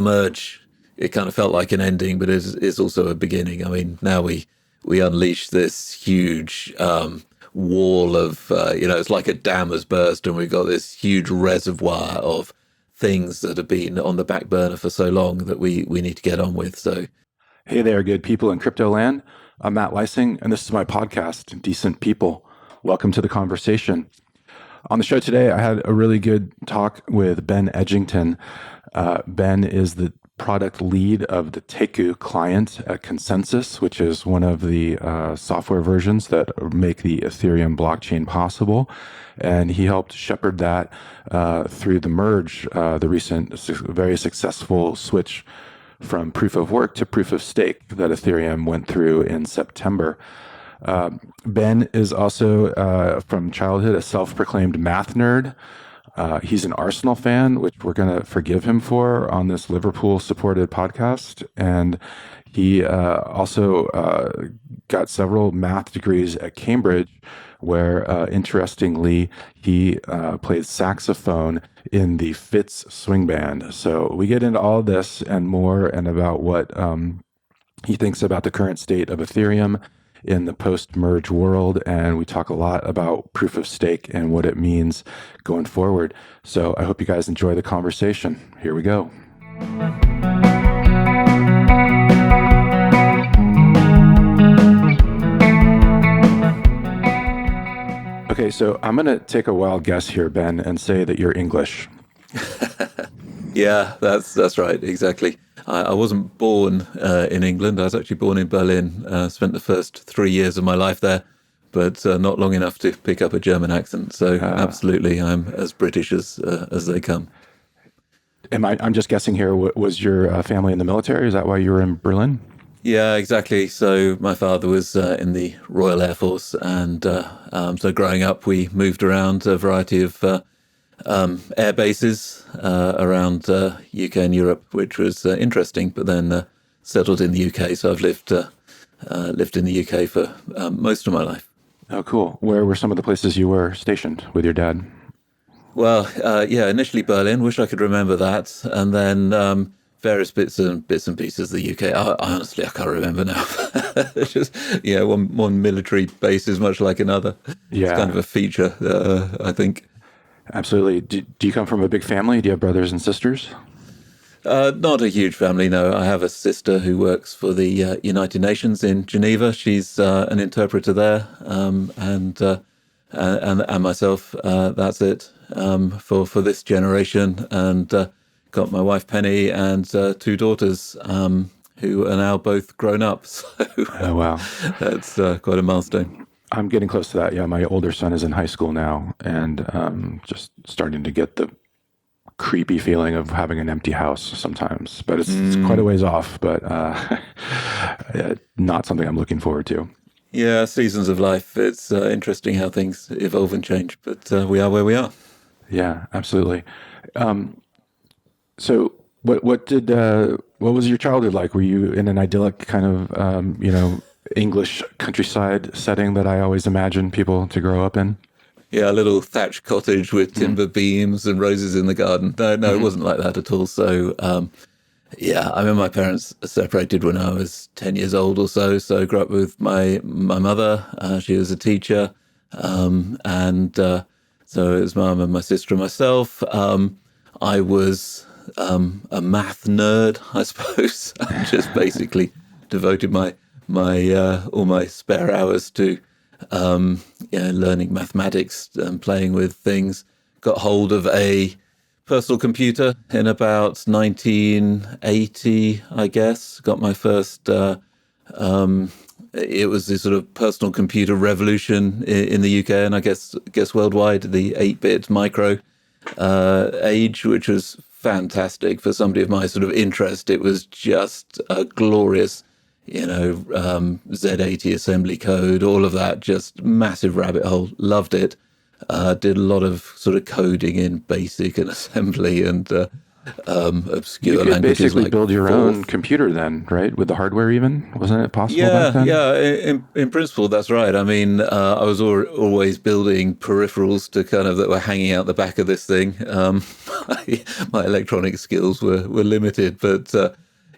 merge, it kind of felt like an ending, but it's also a beginning. I mean, now we unleash this huge wall of, it's like a dam has burst, and we've got this huge reservoir of things that have been on the back burner for so long that we need to get on with. So, hey there, good people in crypto land. I'm Matt Leising, and this is my podcast, Decent People. Welcome to the conversation. On the show today, I had a really good talk with Ben Edgington. Ben is the product lead of the Teku client at Consensus, which is one of the software versions that make the Ethereum blockchain possible. And he helped shepherd that through the merge, the recent very successful switch from proof of work to proof of stake that Ethereum went through in September. Ben is also, from childhood, a self-proclaimed math nerd. He's an Arsenal fan, which we're going to forgive him for on this Liverpool-supported podcast. And he also got several math degrees at Cambridge, where, interestingly, he played saxophone in the Fitz Swing Band. So we get into all this and more, and about what he thinks about the current state of Ethereum in the post-merge world, and we talk a lot about proof of stake and what it means going forward. So I hope you guys enjoy the conversation. Here we go. Okay, so I'm going to take a wild guess here, Ben, and say that you're English. Yeah, that's right, exactly. I wasn't born in England. I was actually born in Berlin. Spent the first 3 years of my life there, but not long enough to pick up a German accent. So absolutely, I'm as British as they come. I'm just guessing here, was your family in the military? Is that why you were in Berlin? Yeah, exactly. So my father was in the Royal Air Force, and so growing up, we moved around a variety of air bases around UK and Europe, which was interesting, but then settled in the UK. So I've lived in the UK for most of my life. Oh, cool. Where were some of the places you were stationed with your dad? Well, initially Berlin. Wish I could remember that, and then various bits and pieces of the UK. Honestly, I can't remember now. It's just one military base is much like another. Yeah, it's kind of a feature, I think. Absolutely. Do you come from a big family? Do you have brothers and sisters? Not a huge family, no. I have a sister who works for the United Nations in Geneva. She's an interpreter there, and myself. That's it for this generation. And got my wife Penny and two daughters who are now both grown up. So oh wow, that's quite a milestone. I'm getting close to that. Yeah, my older son is in high school now, and just starting to get the creepy feeling of having an empty house sometimes. But it's quite a ways off, but not something I'm looking forward to. Yeah, seasons of life. It's interesting how things evolve and change, but we are where we are. Yeah, absolutely. So what was your childhood like? Were you in an idyllic kind of, English countryside setting that I always imagine people to grow up in? Yeah, a little thatched cottage with timber beams and roses in the garden. No, it wasn't like that at all. So, I mean, my parents separated when I was 10 years old or so. So I grew up with my mother. She was a teacher. And so it was mum and my sister and myself. I was a math nerd, I suppose. I just basically devoted all my spare hours to learning mathematics and playing with things. Got hold of a personal computer in about 1980, I guess. Got my first. It was this sort of personal computer revolution in the UK, and I guess worldwide, the 8-bit micro age, which was fantastic for somebody of my sort of interest. It was just a glorious. Z80 assembly code, all of that, just massive rabbit hole. Loved it. Did a lot of sort of coding in BASIC and assembly, and obscure You could languages basically like build your Forth. own computer then, right? With the hardware even? Wasn't it possible back then? Yeah. In principle, that's right. I mean, I was always building peripherals to that were hanging out the back of this thing. My electronic skills were limited, but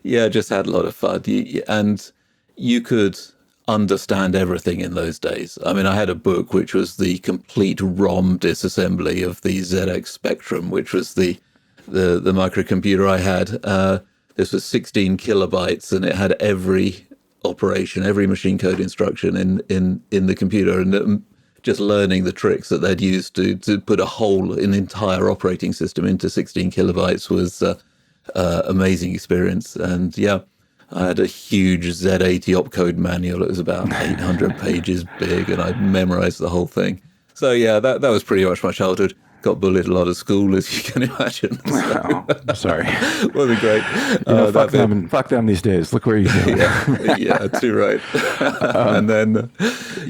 yeah, just had a lot of fun. And you could understand everything in those days. I mean, I had a book which was the complete ROM disassembly of the ZX Spectrum, which was the microcomputer I had. This was 16 kilobytes, and it had every operation, every machine code instruction in the computer, and just learning the tricks that they'd used to put an entire operating system into 16 kilobytes was amazing experience. And yeah, I had a huge Z80 opcode manual. It was about 800 pages big, and I memorized the whole thing. So yeah, that was pretty much my childhood. Got bullied a lot at school, as you can imagine. Oh, sorry. Wasn't great. Fuck them these days. Look where you go. Yeah, too right. And then,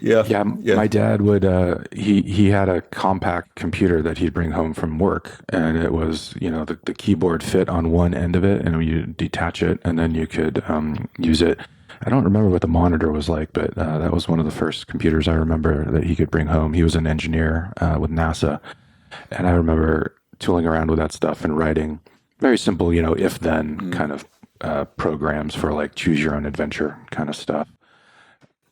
yeah, my dad would, he had a compact computer that he'd bring home from work, and it was, the keyboard fit on one end of it, and you detach it, and then you could use it. I don't remember what the monitor was like, but that was one of the first computers I remember that he could bring home. He was an engineer with NASA. And I remember tooling around with that stuff and writing very simple, if-then kind of programs for like choose your own adventure kind of stuff.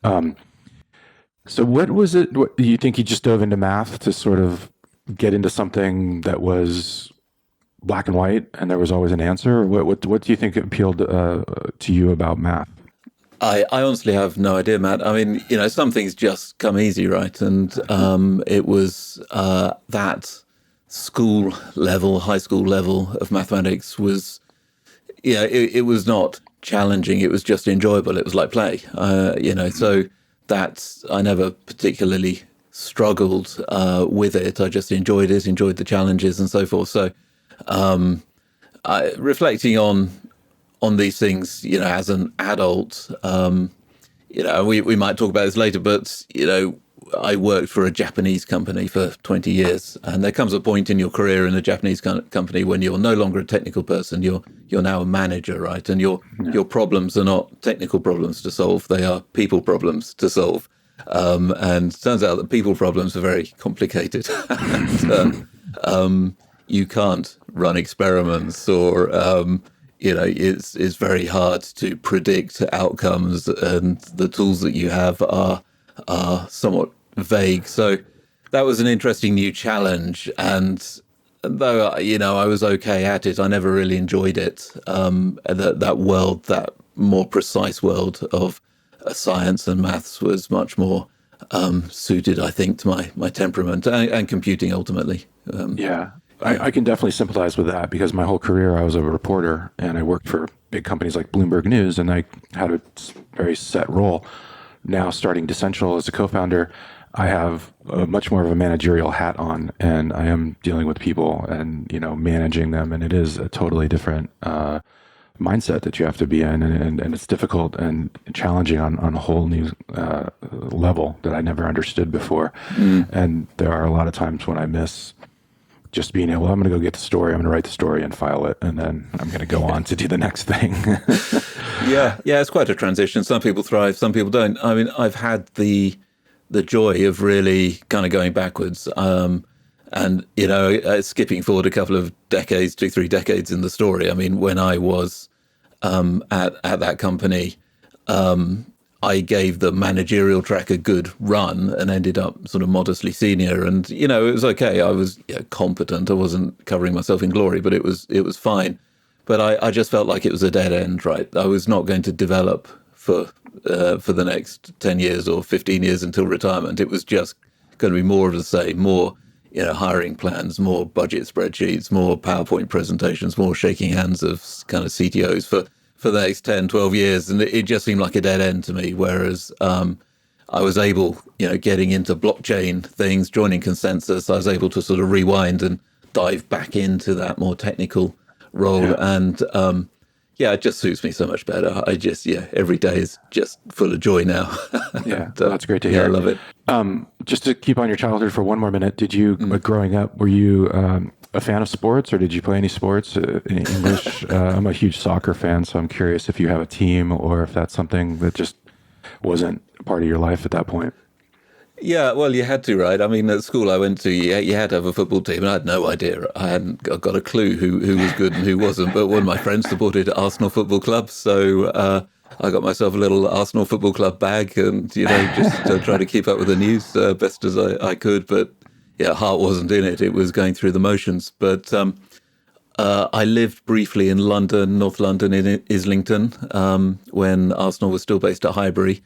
So what was it? What, do you think you just dove into math to sort of get into something that was black and white and there was always an answer? Or what do you think appealed to you about math? I honestly have no idea, Matt. I mean, some things just come easy, right? And it was that school level, high school level of mathematics was, it was not challenging. It was just enjoyable. It was like play, so that I never particularly struggled with it. I just enjoyed it, enjoyed the challenges and so forth. So reflecting on these things, as an adult, we might talk about this later, but, I worked for a Japanese company for 20 years, and there comes a point in your career in a Japanese company when you're no longer a technical person, you're now a manager, right? And your problems are not technical problems to solve, they are people problems to solve. And it turns out that people problems are very complicated. And, you can't run experiments or, it's very hard to predict outcomes, and the tools that you have are somewhat vague. So that was an interesting new challenge. And though, I was okay at it, I never really enjoyed it. That world, that more precise world of science and maths was much more suited, I think, to my temperament and computing ultimately. I can definitely sympathize with that because my whole career I was a reporter and I worked for big companies like Bloomberg News, and I had a very set role. Now starting DeCent as a co-founder, I have much more of a managerial hat on, and I am dealing with people and managing them, and it is a totally different mindset that you have to be in, and it's difficult and challenging on a whole new level that I never understood before. And there are a lot of times when I miss just being able, I'm going to go get the story, I'm going to write the story and file it, and then I'm going to go on to do the next thing. Yeah, it's quite a transition. Some people thrive, some people don't. I mean, I've had the joy of really kind of going backwards, and skipping forward a couple of decades, 2-3 decades in the story. I mean, when I was at that company, I gave the managerial track a good run and ended up sort of modestly senior. And, it was okay. I was competent. I wasn't covering myself in glory, but it was fine. But I just felt like it was a dead end, right? I was not going to develop for the next 10 years or 15 years until retirement. It was just going to be more of the same, more, hiring plans, more budget spreadsheets, more PowerPoint presentations, more shaking hands of kind of CTOs for the next 10, 12 years. And it just seemed like a dead end to me. Whereas I was able, getting into blockchain things, joining Consensus, I was able to sort of rewind and dive back into that more technical role. Yeah. And it just suits me so much better. I just, every day is just full of joy now. Yeah, that's great to hear. I love it. Just to keep on your childhood for one more minute, did you, growing up, were you a fan of sports, or did you play any sports in English? I'm a huge soccer fan, so I'm curious if you have a team or if that's something that just wasn't part of your life at that point. Yeah, well, you had to, right? I mean, at school I went to, you had to have a football team, and I had no idea. I hadn't got a clue who was good and who wasn't. But one of my friends supported Arsenal Football Club, so I got myself a little Arsenal Football Club bag, and just to try to keep up with the news best as I could. But yeah, heart wasn't in it; it was going through the motions. But I lived briefly in London, North London, in Islington, when Arsenal was still based at Highbury,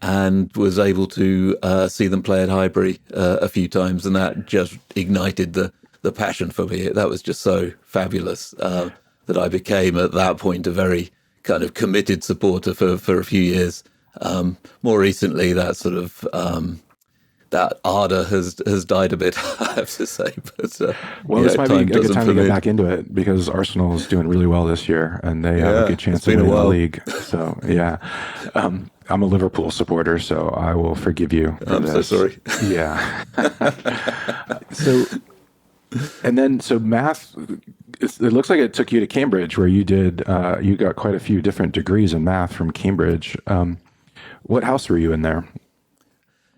and was able to see them play at Highbury a few times, and that just ignited the passion for me. That was just so fabulous that I became, at that point, a very kind of committed supporter for a few years. More recently, that sort of that ardor has died a bit, I have to say. But well, this might be a good time to get back into it, because Arsenal is doing really well this year, and they have a good chance to win the league. So yeah, I'm a Liverpool supporter, so I will forgive you. I'm so sorry. Yeah. So math. It looks like it took you to Cambridge, where you did. You got quite a few different degrees in math from Cambridge. What house were you in there?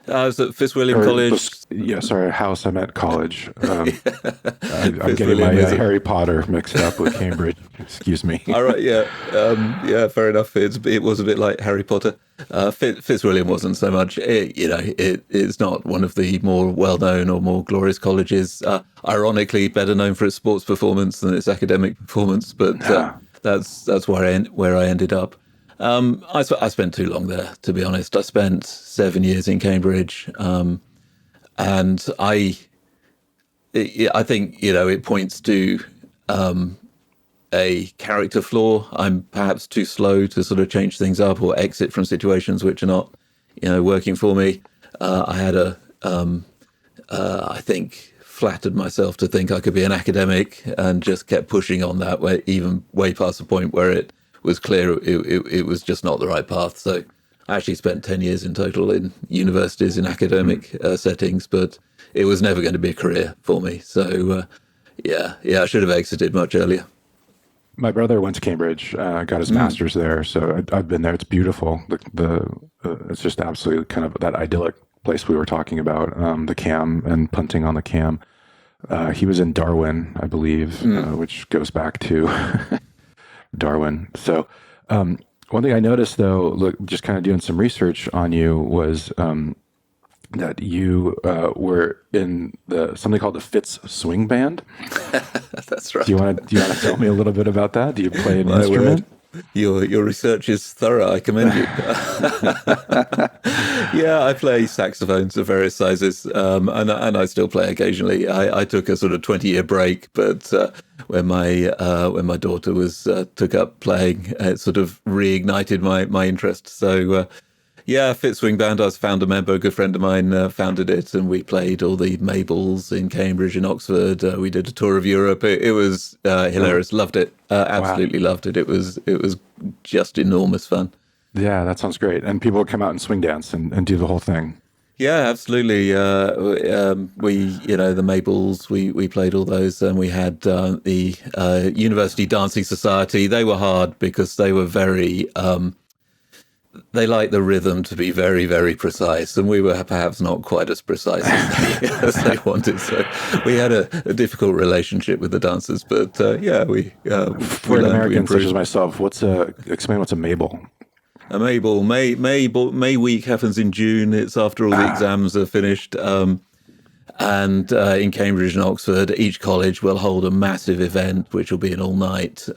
I was at Fitz College. House. I meant college. I'm getting my Harry Potter mixed up with Cambridge. Excuse me. All right, yeah, fair enough. It was a bit like Harry Potter. Fitzwilliam wasn't so much. It's not one of the more well-known or more glorious colleges. Ironically, better known for its sports performance than its academic performance. But that's where I ended up. I spent too long there, to be honest. I spent 7 years in Cambridge, and I think it points to a character flaw. I'm perhaps too slow to sort of change things up or exit from situations which are not, working for me. I had I think, flattered myself to think I could be an academic, and just kept pushing on that way, even way past the point where it was clear it was just not the right path. So I actually spent 10 years in total in universities in academic settings, but it was never going to be a career for me. So I should have exited much earlier. My brother went to Cambridge, got his master's there. So I've been there. It's beautiful. It's just absolutely kind of that idyllic place we were talking about, the Cam and punting on the Cam. He was in Darwin, I believe, which goes back to Darwin. So one thing I noticed, though, just kind of doing some research on you, was that you were in something called the Fitz Swing Band. That's right. Do you want to tell me a little bit about that? Do you play an instrument? Your research is thorough. I commend you. Yeah, I play saxophones of various sizes, and I still play occasionally. I took a sort of 20-year break, but when my daughter took up playing, it sort of reignited my interest. So Fitz Swing Band. I was founder member. A good friend of mine founded it, and we played all the Mabels in Cambridge and Oxford. We did a tour of Europe. It was hilarious. Loved it. Absolutely loved it. It was just enormous fun. Yeah, that sounds great. And people would come out and swing dance and do the whole thing. Yeah, absolutely. The Mabels, we played all those, and we had the University Dancing Society. They were hard because they were very. They liked the rhythm to be very, very precise, and we were perhaps not quite as precise as they wanted. So we had a difficult relationship with the dancers, but we for an American such as myself, explain what's a Mabel? A Mabel, May week happens in June. It's after all the exams are finished. And in Cambridge and Oxford, each college will hold a massive event, which will be an all-night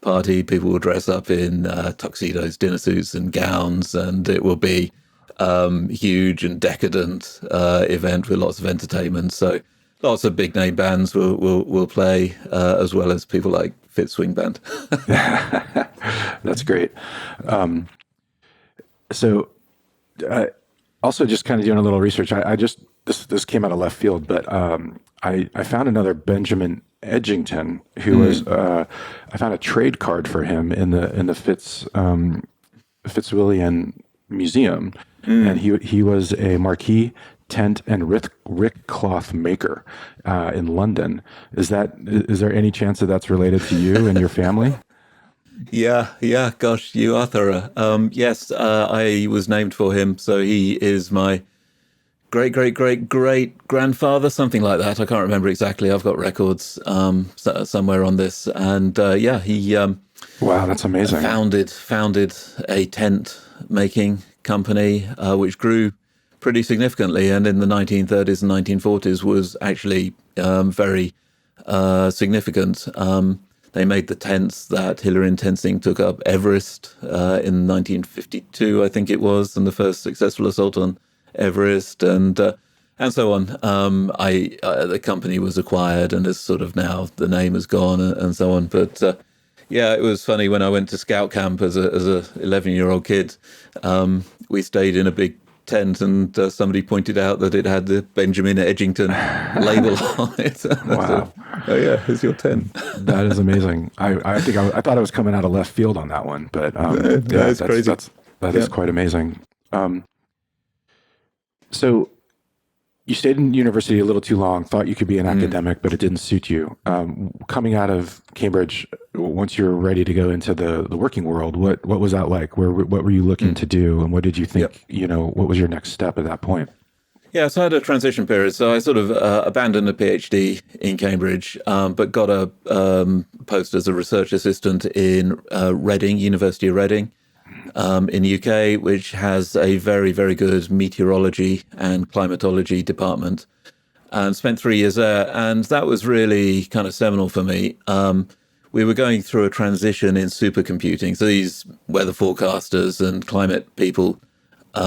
party. People will dress up in tuxedos, dinner suits and gowns, and it will be huge and decadent event with lots of entertainment. So lots of big-name bands will play, as well as people like Fitz Swing Band. That's great. Also just kind of doing a little research. This came out of left field, but I found another Benjamin Edgington, who was I found a trade card for him in the Fitzwilliam Museum, and he was a Marquis tent and rick cloth maker in London. Is there any chance that that's related to you and your family? Yeah. Gosh, you are thorough. Yes, I was named for him, so he is my great grandfather, something like that. I can't remember exactly. I've got records somewhere on this, and he wow, that's amazing. Founded a tent making company, which grew pretty significantly, and in the 1930s and 1940s was actually very significant. They made the tents that Hillary and Tenzing took up Everest in 1952, I think it was, and the first successful assault on Everest, and so on. The company was acquired, and is sort of now the name is gone, and so on. But it was funny when I went to scout camp as a 11-year-old kid. We stayed in a big tent, and somebody pointed out that it had the Benjamin Edgington label on it. Wow! Oh yeah, here's your tent. That is amazing. I think I thought I was coming out of left field on that one, but that's crazy. That is quite amazing. So you stayed in university a little too long, thought you could be an academic, but it didn't suit you. Coming out of Cambridge, once you're ready to go into the working world, what was that like? What were you looking to do, and what did you think? What was your next step at that point? Yeah, so I had a transition period. So I sort of abandoned a PhD in Cambridge, but got a post as a research assistant in Reading, University of Reading, in the UK, which has a very, very good meteorology and climatology department, and spent 3 years there. And that was really kind of seminal for me. We were going through a transition in supercomputing. So these weather forecasters and climate people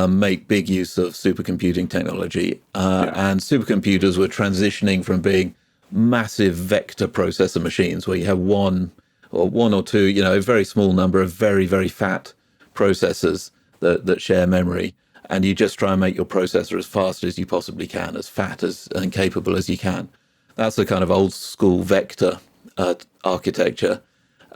make big use of supercomputing technology. And supercomputers were transitioning from being massive vector processor machines where you have one or two, a very small number of very, very fat processors that share memory. And you just try and make your processor as fast as you possibly can, as fat and capable as you can. That's the kind of old school vector architecture.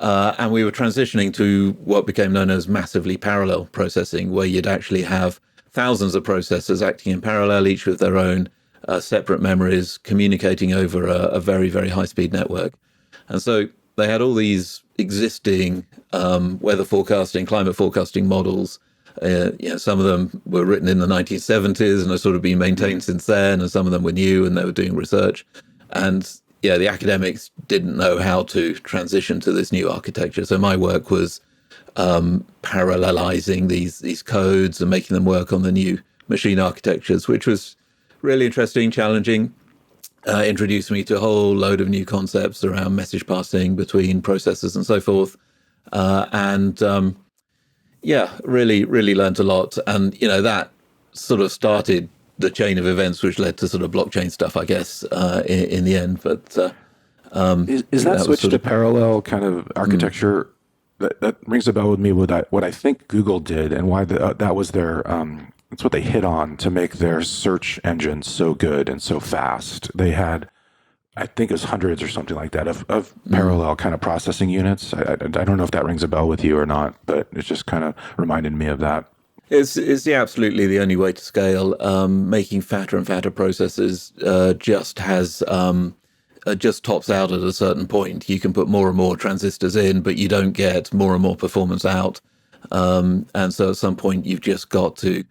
And we were transitioning to what became known as massively parallel processing, where you'd actually have thousands of processors acting in parallel, each with their own separate memories, communicating over a very, very high-speed network. And so they had all these existing weather forecasting, climate forecasting models. Some of them were written in the 1970s and have sort of been maintained since then, and some of them were new and they were doing research. And the academics didn't know how to transition to this new architecture. So my work was parallelizing these codes and making them work on the new machine architectures, which was really interesting, challenging, introduced me to a whole load of new concepts around message passing between processors and so forth. Really, really learned a lot. And, that sort of started the chain of events which led to sort of blockchain stuff, I guess, in the end. But is that switch to parallel kind of architecture that rings a bell with me with what I think Google did, and why that was their that's what they hit on to make their search engine so good and so fast. They had, I think it was hundreds or something like that of parallel kind of processing units. I don't know if that rings a bell with you or not, but it just kind of reminded me of that. It's absolutely the only way to scale. Making fatter and fatter processors just tops out at a certain point. You can put more and more transistors in, but you don't get more and more performance out. And so at some point, you've just got to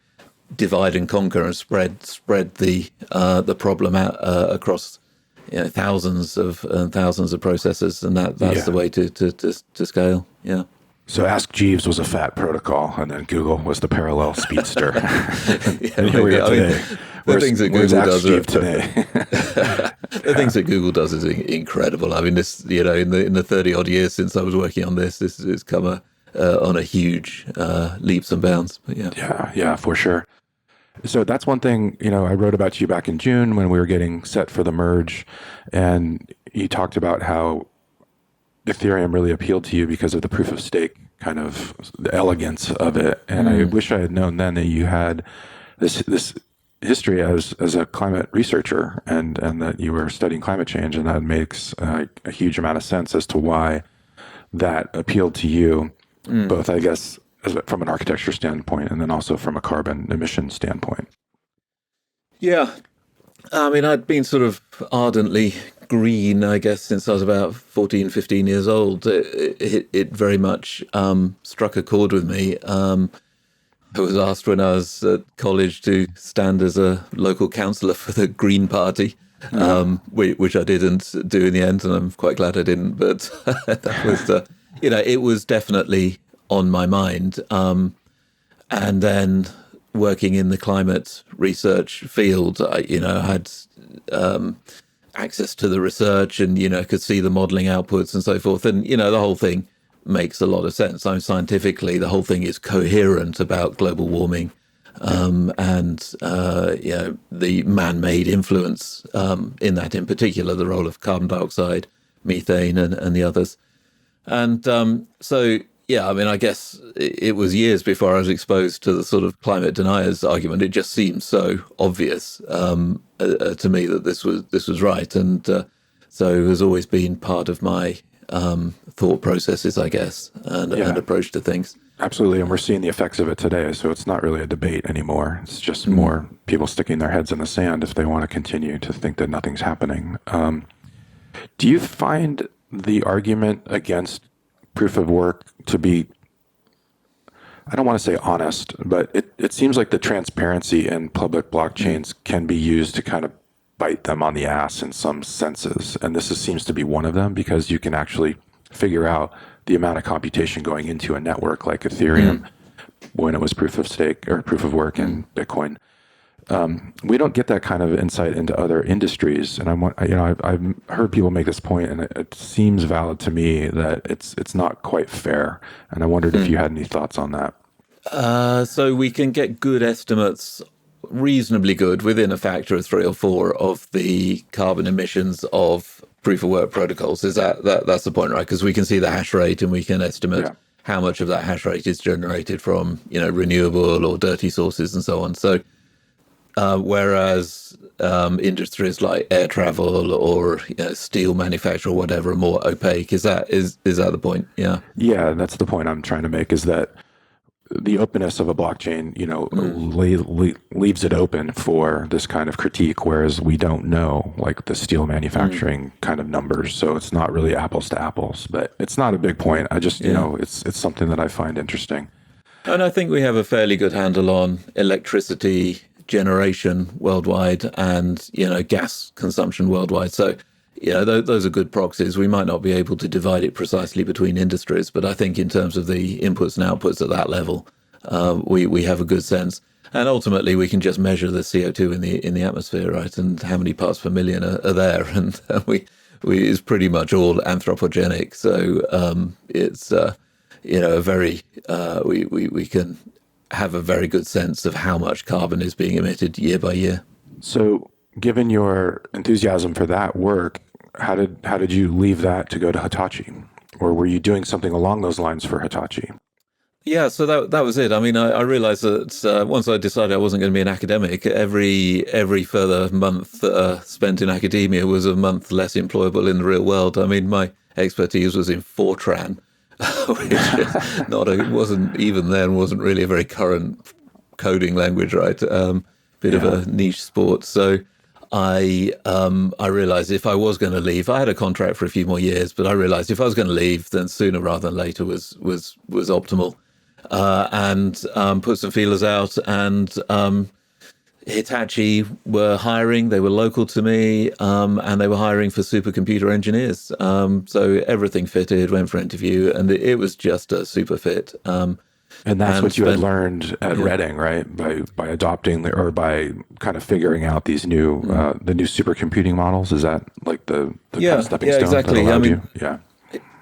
divide and conquer and spread the problem out across thousands of processors, and that's the way to scale. Yeah. So Ask Jeeves was a fat protocol, and then Google was the parallel speedster. And here we are today. The things that Google does today. The things that Google does is incredible. I mean, this in the 30 odd years since I was working on this has come on a huge leaps and bounds. But yeah, for sure. So that's one thing, I wrote about you back in June when we were getting set for the merge, and you talked about how Ethereum really appealed to you because of the proof of stake, kind of the elegance of it. And I wish I had known then that you had this history as a climate researcher and that you were studying climate change, and that makes a huge amount of sense as to why that appealed to you, both, I guess, from an architecture standpoint and then also from a carbon emission standpoint. Yeah. I mean, I'd been sort of ardently green, I guess, since I was about 14, 15 years old. It very much struck a chord with me. I was asked when I was at college to stand as a local councillor for the Green Party, which I didn't do in the end, and I'm quite glad I didn't. But that was, it was definitely on my mind. And then working in the climate research field, I had access to the research and, could see the modeling outputs and so forth. And, the whole thing makes a lot of sense. I mean, scientifically, the whole thing is coherent about global warming and the man-made influence in that, in particular, the role of carbon dioxide, methane, and the others. And so, yeah, I mean, I guess it was years before I was exposed to the sort of climate deniers argument. It just seemed so obvious to me that this was right, and so it has always been part of my thought processes, I guess, and approach to things. Absolutely, and we're seeing the effects of it today. So it's not really a debate anymore. It's just more people sticking their heads in the sand if they want to continue to think that nothing's happening. Do you find the argument against proof of work to be, I don't want to say honest, but it seems like the transparency in public blockchains can be used to kind of bite them on the ass in some senses. And this seems to be one of them, because you can actually figure out the amount of computation going into a network like Ethereum when it was proof of stake or proof of work in Bitcoin. We don't get that kind of insight into other industries, and I've heard people make this point, and it seems valid to me that it's not quite fair. And I wondered if you had any thoughts on that. So we can get good estimates, reasonably good, within a factor of 3 or 4 of the carbon emissions of proof of work protocols. Is that's the point, right? Because we can see the hash rate and we can estimate how much of that hash rate is generated from renewable or dirty sources and so on. So whereas industries like air travel or steel manufacture or whatever are more opaque, is that the point? Yeah, that's the point I'm trying to make, is that the openness of a blockchain, leaves it open for this kind of critique, whereas we don't know, like the steel manufacturing kind of numbers. So it's not really apples to apples, but it's not a big point. I just, it's something that I find interesting. And I think we have a fairly good handle on electricity generation worldwide and, gas consumption worldwide. So, those are good proxies. We might not be able to divide it precisely between industries, but I think in terms of the inputs and outputs at that level, we have a good sense. And ultimately, we can just measure the CO2 in the atmosphere, right? And how many parts per million are there? And it's pretty much all anthropogenic. So it's a very we can have a very good sense of how much carbon is being emitted year by year. So, given your enthusiasm for that work, how did you leave that to go to Hitachi, or were you doing something along those lines for Hitachi? Yeah, so that was it. I mean, I realized that once I decided I wasn't going to be an academic, every further month spent in academia was a month less employable in the real world. I mean, my expertise was in Fortran, which wasn't even then wasn't really a very current coding language, right? Bit of a niche sport. So I realized if I was going to leave, I had a contract for a few more years, but I realized if I was going to leave, then sooner rather than later was optimal. And put some feelers out, and Hitachi were hiring. They were local to me, and they were hiring for supercomputer engineers. So everything fitted, went for interview, and it was just a super fit. And that's what you had learned at Reading, right? By adopting or by kind of figuring out these new the new supercomputing models. Is that like the kind of stepping stone? Exactly. That allowed you?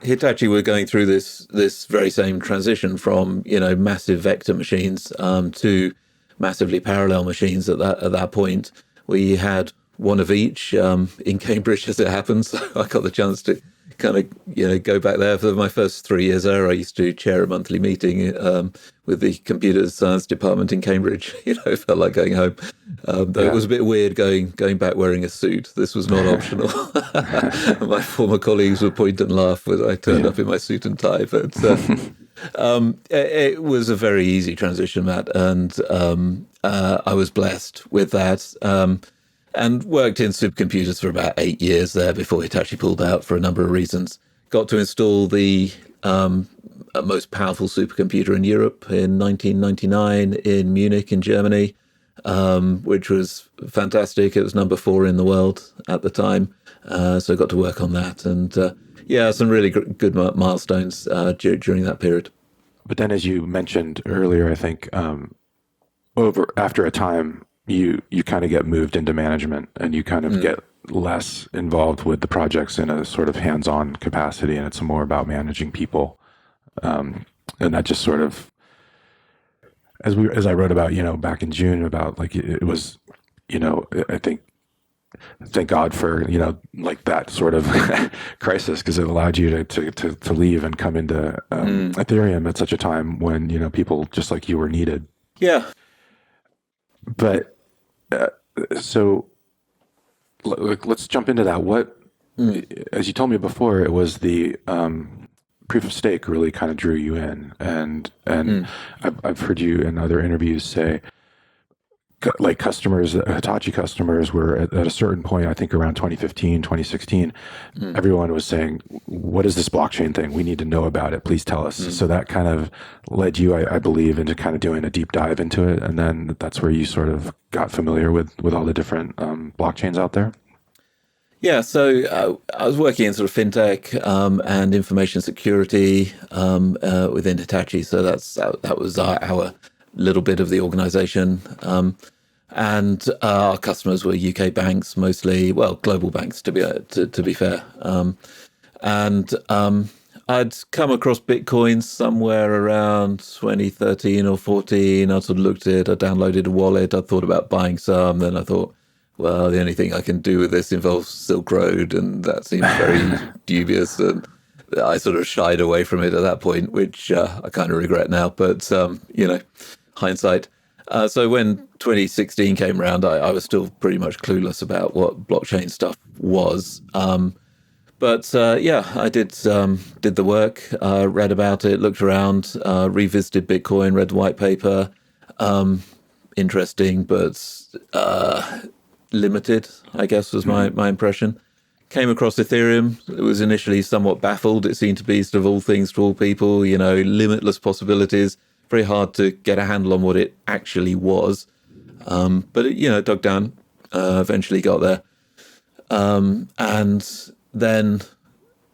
Hitachi were going through this very same transition from massive vector machines to massively parallel machines. At that point, we had one of each in Cambridge, as it happens. So I got the chance to kind of go back there. For my first 3 years there, I used to chair a monthly meeting with the computer science department in Cambridge. It felt like going home. Though it was a bit weird going back wearing a suit. This was not optional. My former colleagues would point and laugh when I turned up in my suit and tie. But It was a very easy transition, Matt, and I was blessed with that. And worked in supercomputers for about 8 years there before Hitachi pulled out for a number of reasons. Got to install the most powerful supercomputer in Europe in 1999 in Munich in Germany, which was fantastic. It was number 4 in the world at the time. So I got to work on that. And some really good milestones during that period. But then, as you mentioned earlier, I think after a time, you kind of get moved into management and you kind of get less involved with the projects in a sort of hands-on capacity, and it's more about managing people. And that just sort of, as I wrote about, back in June, about like it was, I think, thank God for, like that sort of crisis, because it allowed you to leave and come into Ethereum at such a time when, people just like you were needed. Yeah. But so let's jump into that. What, as you told me before, it was the proof of stake really kind of drew you in, and I've heard you in other interviews say, like Hitachi customers were at a certain point, I think around 2015, 2016, everyone was saying, what is this blockchain thing? We need to know about it. Please tell us. So that kind of led you, I believe, into kind of doing a deep dive into it. And then that's where you sort of got familiar with all the different blockchains out there. Yeah, so I was working in sort of fintech and information security within Hitachi. So that was our little bit of the organization. And our customers were UK banks mostly, well, global banks to be fair. And I'd come across Bitcoin somewhere around 2013 or 14. I sort of looked at it, I downloaded a wallet, I thought about buying some, then I thought, well, the only thing I can do with this involves Silk Road, and that seems very dubious. And I sort of shied away from it at that point, which I kind of regret now, but, hindsight. So when 2016 came around, I was still pretty much clueless about what blockchain stuff was. But I did the work, read about it, looked around, revisited Bitcoin, read the white paper. Interesting, but limited, I guess, was my impression. Came across Ethereum. It was initially somewhat baffled. It seemed to be sort of all things to all people, limitless possibilities. Very hard to get a handle on what it actually was. But it, dug down, eventually got there. And then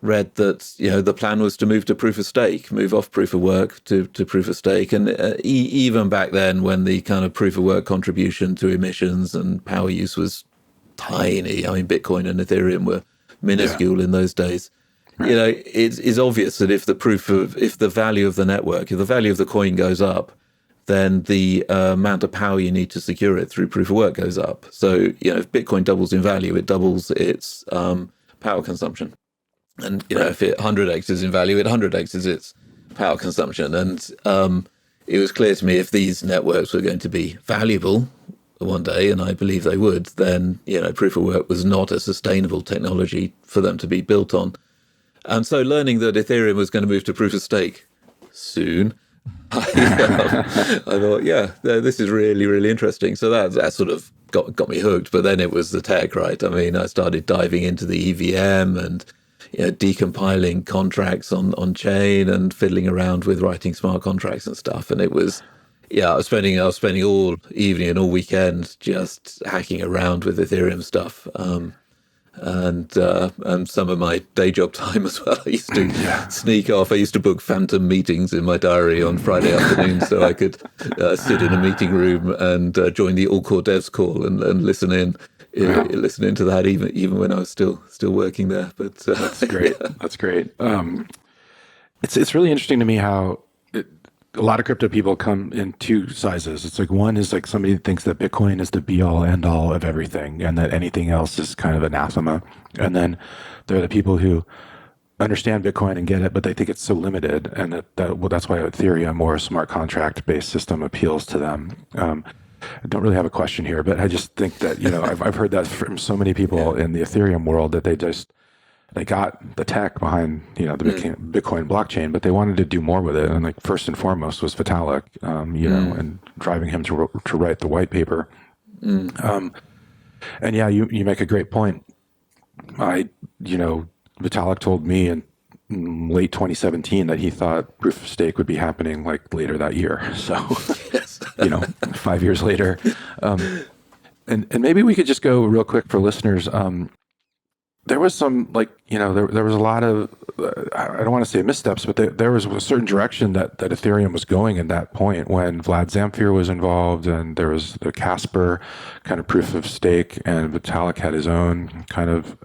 read that, the plan was to move to proof of stake, move off proof of work to proof of stake. And even back then, when the kind of proof of work contribution to emissions and power use was tiny, I mean, Bitcoin and Ethereum were minuscule in those days. Right. It's obvious that if the value of the network, if the value of the coin goes up, then the amount of power you need to secure it through proof of work goes up. So, if Bitcoin doubles in value, it doubles its power consumption. And, if it 100x's in value, it 100x's its power consumption. And it was clear to me if these networks were going to be valuable one day, and I believe they would, then, proof of work was not a sustainable technology for them to be built on. And so learning that Ethereum was going to move to proof of stake soon, I thought, this is really, really interesting. So that sort of got me hooked. But then it was the tech, right? I mean, I started diving into the EVM and decompiling contracts on chain and fiddling around with writing smart contracts and stuff. And it was, I was spending all evening and all weekend just hacking around with Ethereum stuff. And some of my day job time as well. I used to sneak off. I used to book phantom meetings in my diary on Friday afternoons so I could sit in a meeting room and join the All Core Devs call and listen in to that even when I was still working there. But that's great. That's great. It's really interesting to me how a lot of crypto people come in two sizes. It's like, one is like somebody thinks that Bitcoin is the be all end all of everything and that anything else is kind of anathema. And then there are the people who understand Bitcoin and get it, but they think it's so limited. And that's why Ethereum or a smart contract based system appeals to them. I don't really have a question here, but I just think that, I've heard that from so many people in the Ethereum world that they just, they got the tech behind, the Bitcoin blockchain, but they wanted to do more with it. And like first and foremost was Vitalik, and driving him to write the white paper. And yeah, you make a great point. Vitalik told me in late 2017 that he thought proof of stake would be happening like later that year. So, Yes. 5 years later. And maybe we could just go real quick for listeners. There was some there was a lot of, I don't want to say missteps, but there was a certain direction that Ethereum was going at that point when Vlad Zamfir was involved, and there was the Casper kind of proof of stake, and Vitalik had his own kind of.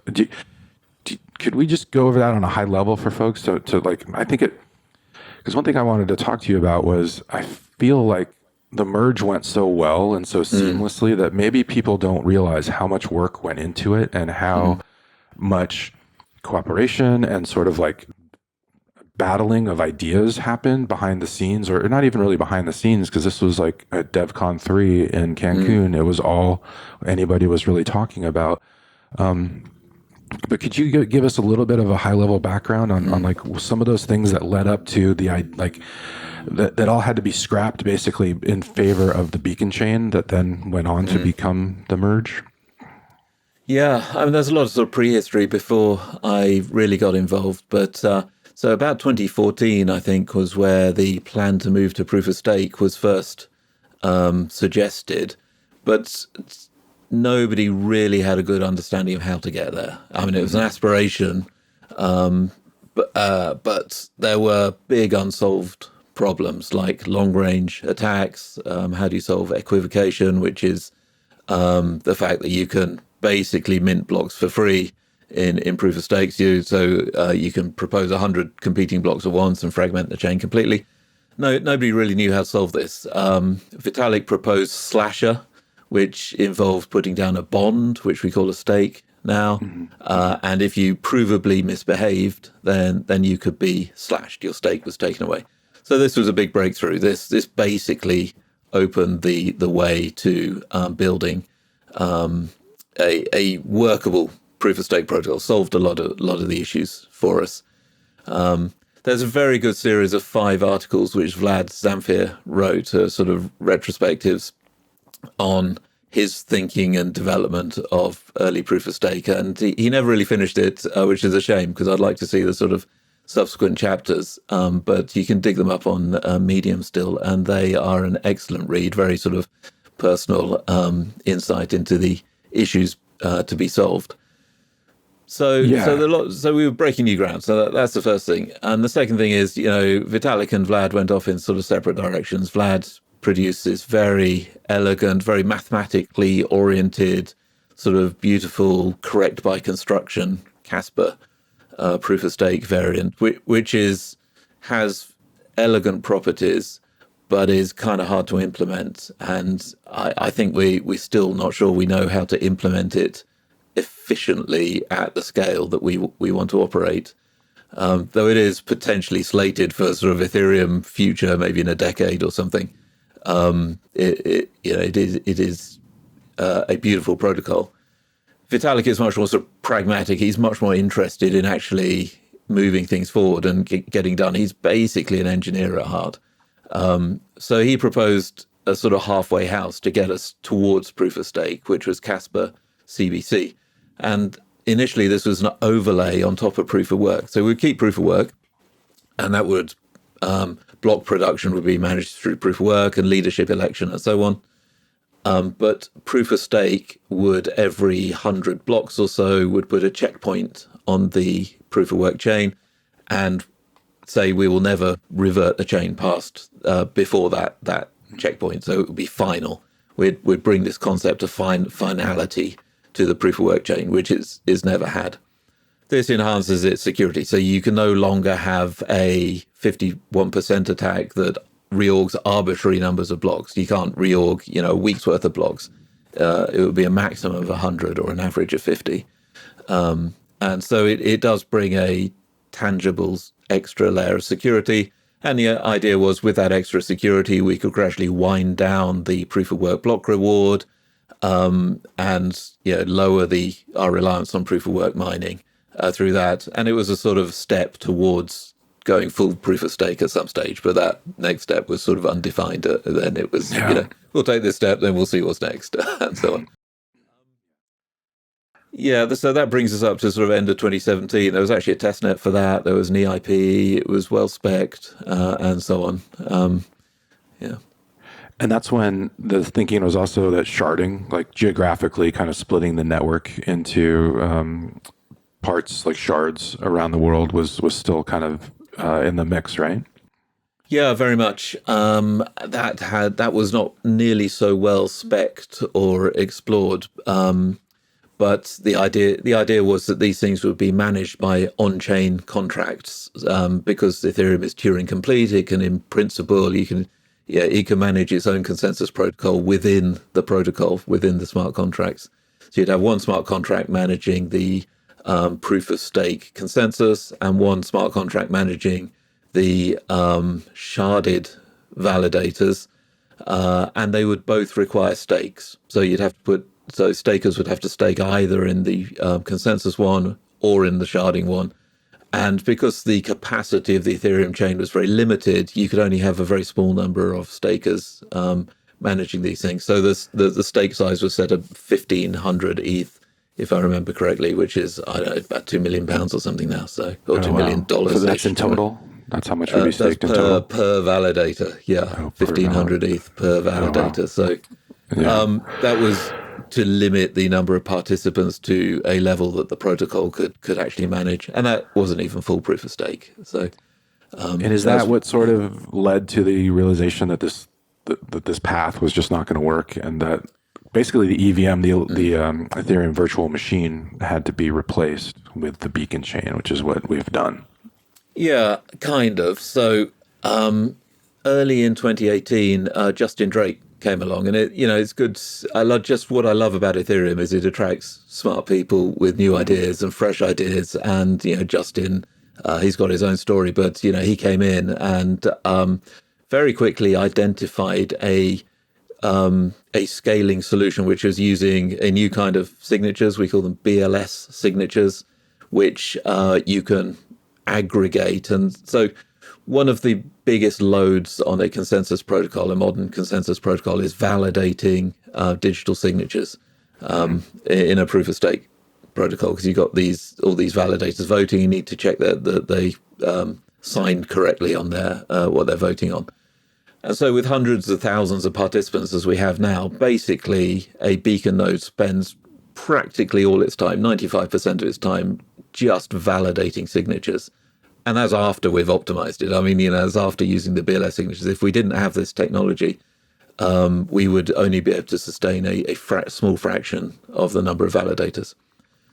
Could we just go over that on a high level for folks? To I think because one thing I wanted to talk to you about was I feel like the merge went so well and so seamlessly that maybe people don't realize how much work went into it and how much cooperation and sort of like battling of ideas happened behind the scenes, or not even really behind the scenes, because this was like at DevCon 3 in Cancun. It was all anybody was really talking about. But could you give us a little bit of a high level background on like some of those things that led up to the that all had to be scrapped basically in favor of the beacon chain that then went on to become the merge? Yeah, I mean, there's a lot of sort of prehistory before I really got involved. But so about 2014, I think, was where the plan to move to proof of stake was first suggested. But nobody really had a good understanding of how to get there. I mean, it was an aspiration, but there were big unsolved problems like long-range attacks. How do you solve equivocation, which is the fact that you can basically mint blocks for free in proof of stakes. So you can propose 100 competing blocks at once and fragment the chain completely. Nobody really knew how to solve this. Vitalik proposed Slasher, which involved putting down a bond, which we call a stake now. And if you provably misbehaved, then you could be slashed. Your stake was taken away. So this was a big breakthrough. This basically opened the way to building a workable proof of stake protocol. Solved a lot of the issues for us. There's a very good series of 5 articles which Vlad Zamfir wrote, sort of retrospectives on his thinking and development of early proof of stake, and he never really finished it, which is a shame because I'd like to see the sort of subsequent chapters, but you can dig them up on Medium still, and they are an excellent read, very sort of personal insight into the issues to be solved. So we were breaking new ground. So that's the first thing. And the second thing is, Vitalik and Vlad went off in sort of separate directions. Vlad produces very elegant, very mathematically oriented, sort of beautiful, correct by construction Casper proof of stake variant, which has elegant properties, but is kind of hard to implement. And I think we're still not sure we know how to implement it efficiently at the scale that we want to operate. Though it is potentially slated for sort of Ethereum future, maybe in a decade or something. It is a beautiful protocol. Vitalik is much more sort of pragmatic. He's much more interested in actually moving things forward and getting done. He's basically an engineer at heart. So he proposed a sort of halfway house to get us towards proof of stake, which was Casper CBC. And initially this was an overlay on top of proof of work. So we'd keep proof of work, and that would block production would be managed through proof of work and leadership election and so on. But proof of stake would, every 100 blocks or so, would put a checkpoint on the proof of work chain and say we will never revert the chain past before that checkpoint. So it would be final. We'd bring this concept of finality to the proof of work chain, which is never had. This enhances its security. So you can no longer have a 51% attack that reorgs arbitrary numbers of blocks. You can't reorg, a week's worth of blocks. It would be a maximum of 100 or an average of 50. And so it does bring a tangible extra layer of security. And the idea was, with that extra security, we could gradually wind down the proof of work block reward and lower our reliance on proof of work mining through that. And it was a sort of step towards going full proof of stake at some stage. But that next step was sort of undefined. Then it was, we'll take this step, then we'll see what's next, and so on. Yeah, so that brings us up to sort of end of 2017. There was actually a testnet for that. There was an EIP. It was well spec'd, and so on. And that's when the thinking was also that sharding, like geographically kind of splitting the network into parts like shards around the world was still kind of in the mix, right? Yeah, very much. That was not nearly so well spec'd or explored. But the idea was that these things would be managed by on-chain contracts, because Ethereum is Turing complete. It can, in principle, it can manage its own consensus protocol within the protocol, within the smart contracts. So you'd have one smart contract managing the proof of stake consensus, and one smart contract managing the sharded validators, and they would both require stakes. So you'd have to so stakers would have to stake either in the consensus one or in the sharding one. And because the capacity of the Ethereum chain was very limited, you could only have a very small number of stakers managing these things. So the stake size was set at 1,500 ETH, if I remember correctly, which is, I don't know, about £2 million or something now. So, or $2 million. So that's in total? That's how much would be staked in total? Per validator, yeah. 1,500 ETH per validator. So that was to limit the number of participants to a level that the protocol could actually manage. And that wasn't even full proof of stake. So, and is that what sort of led to the realization that this path was just not going to work, and that basically the EVM, the Ethereum virtual machine, had to be replaced with the beacon chain, which is what we've done? Yeah, kind of. So early in 2018, Justin Drake came along, and it's good. What I love about Ethereum is it attracts smart people with new ideas and fresh ideas. And Justin, he's got his own story, but he came in and very quickly identified a scaling solution which was using a new kind of signatures. We call them BLS signatures, which you can aggregate. And so one of the biggest loads on a consensus protocol, a modern consensus protocol, is validating digital signatures in a proof of stake protocol, because you've got all these validators voting. You need to check that they signed correctly on what they're voting on. And so with hundreds of thousands of participants as we have now, basically a beacon node spends practically all its time, 95% of its time, just validating signatures. And that's after we've optimized it. I mean, that's after using the BLS signatures. If we didn't have this technology, we would only be able to sustain a small fraction of the number of validators.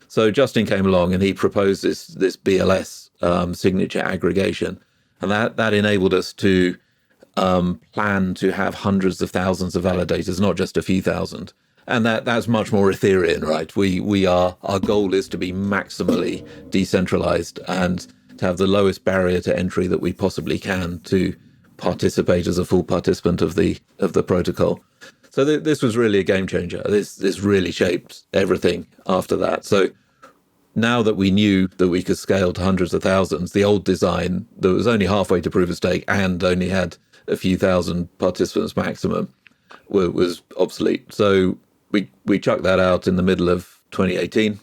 So Justin came along and he proposed this BLS signature aggregation. And that enabled us to plan to have hundreds of thousands of validators, not just a few thousand. And that's much more Ethereum, right? Our goal is to be maximally decentralized and to have the lowest barrier to entry that we possibly can to participate as a full participant of the protocol. So this was really a game changer. This really shaped everything after that. So now that we knew that we could scale to hundreds of thousands, the old design that was only halfway to proof of stake and only had a few thousand participants maximum was obsolete. So we chucked that out in the middle of 2018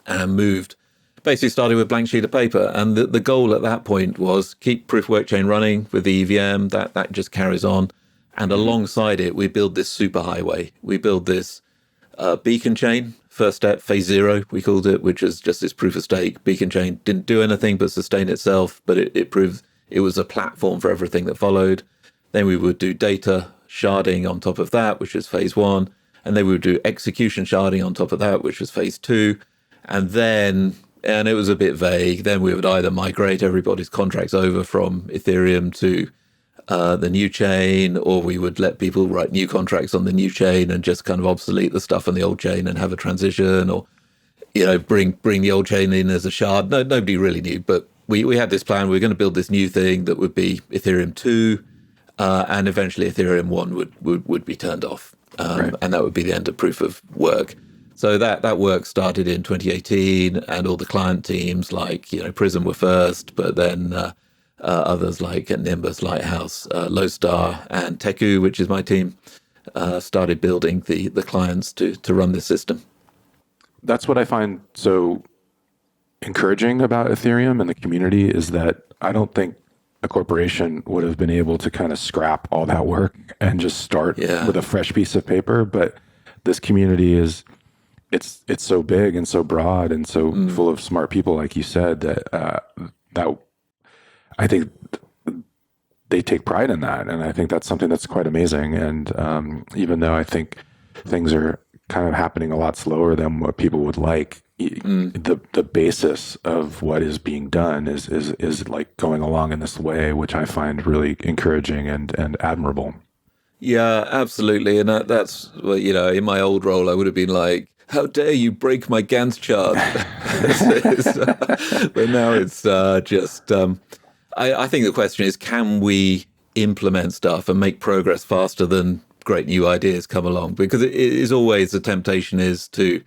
and basically started with a blank sheet of paper. And the goal at that point was keep proof of work chain running with the EVM. That just carries on. And alongside it, we build this superhighway. We build this beacon chain. First step, phase 0, we called it, which is just this proof of stake. Beacon chain didn't do anything but sustain itself, but it proved it was a platform for everything that followed. Then we would do data sharding on top of that, which is phase 1. And then we would do execution sharding on top of that, which was phase 2. And it was a bit vague. Then we would either migrate everybody's contracts over from Ethereum to the new chain, or we would let people write new contracts on the new chain and just kind of obsolete the stuff on the old chain and have a transition, or bring the old chain in as a shard. Nobody really knew, but we had this plan. We were going to build this new thing that would be Ethereum 2, and eventually Ethereum 1 would be turned off, right. And that would be the end of proof of work. So that work started in 2018, and all the client teams like Prism were first, but then others like Nimbus, Lighthouse, Lodestar, and Teku, which is my team, started building the clients to run this system. That's what I find so encouraging about Ethereum and the community, is that I don't think a corporation would have been able to kind of scrap all that work and just start with a fresh piece of paper. But this community it's so big and so broad and so full of smart people, like you said, that I think they take pride in that. And I think that's something that's quite amazing. And even though I think things are kind of happening a lot slower than what people would like, the basis of what is being done is like going along in this way, which I find really encouraging and admirable. Yeah, absolutely. And that's, well, in my old role, I would have been like, how dare you break my Gantt chart? But now it's just, I think the question is, can we implement stuff and make progress faster than great new ideas come along? Because it is always, the temptation is to,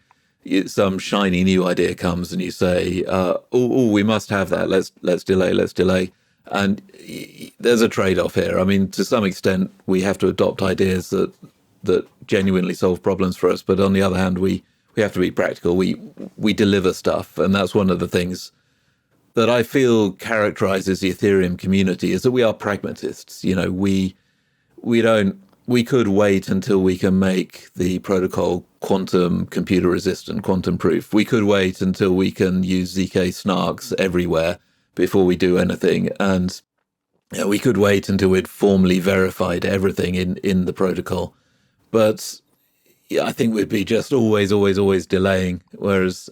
some shiny new idea comes and you say, we must have that. Let's delay. And there's a trade-off here. I mean, to some extent, we have to adopt ideas that genuinely solve problems for us. But on the other hand, we have to be practical. We deliver stuff. And that's one of the things that I feel characterizes the Ethereum community, is that we are pragmatists. We could wait until we can make the protocol quantum computer resistant, quantum proof. We could wait until we can use ZK snarks everywhere before we do anything. And we could wait until we'd formally verified everything in the protocol. But I think we'd be just always delaying. Whereas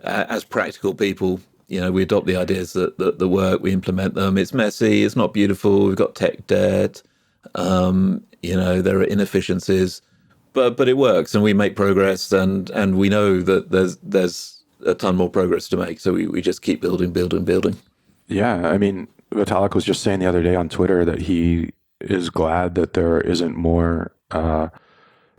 as practical people, we adopt the ideas that work, we implement them. It's messy, it's not beautiful, we've got tech debt. There are inefficiencies, but it works, and we make progress, and we know that there's a ton more progress to make. So we just keep building. Yeah, I mean, Vitalik was just saying the other day on Twitter that he is glad that there isn't more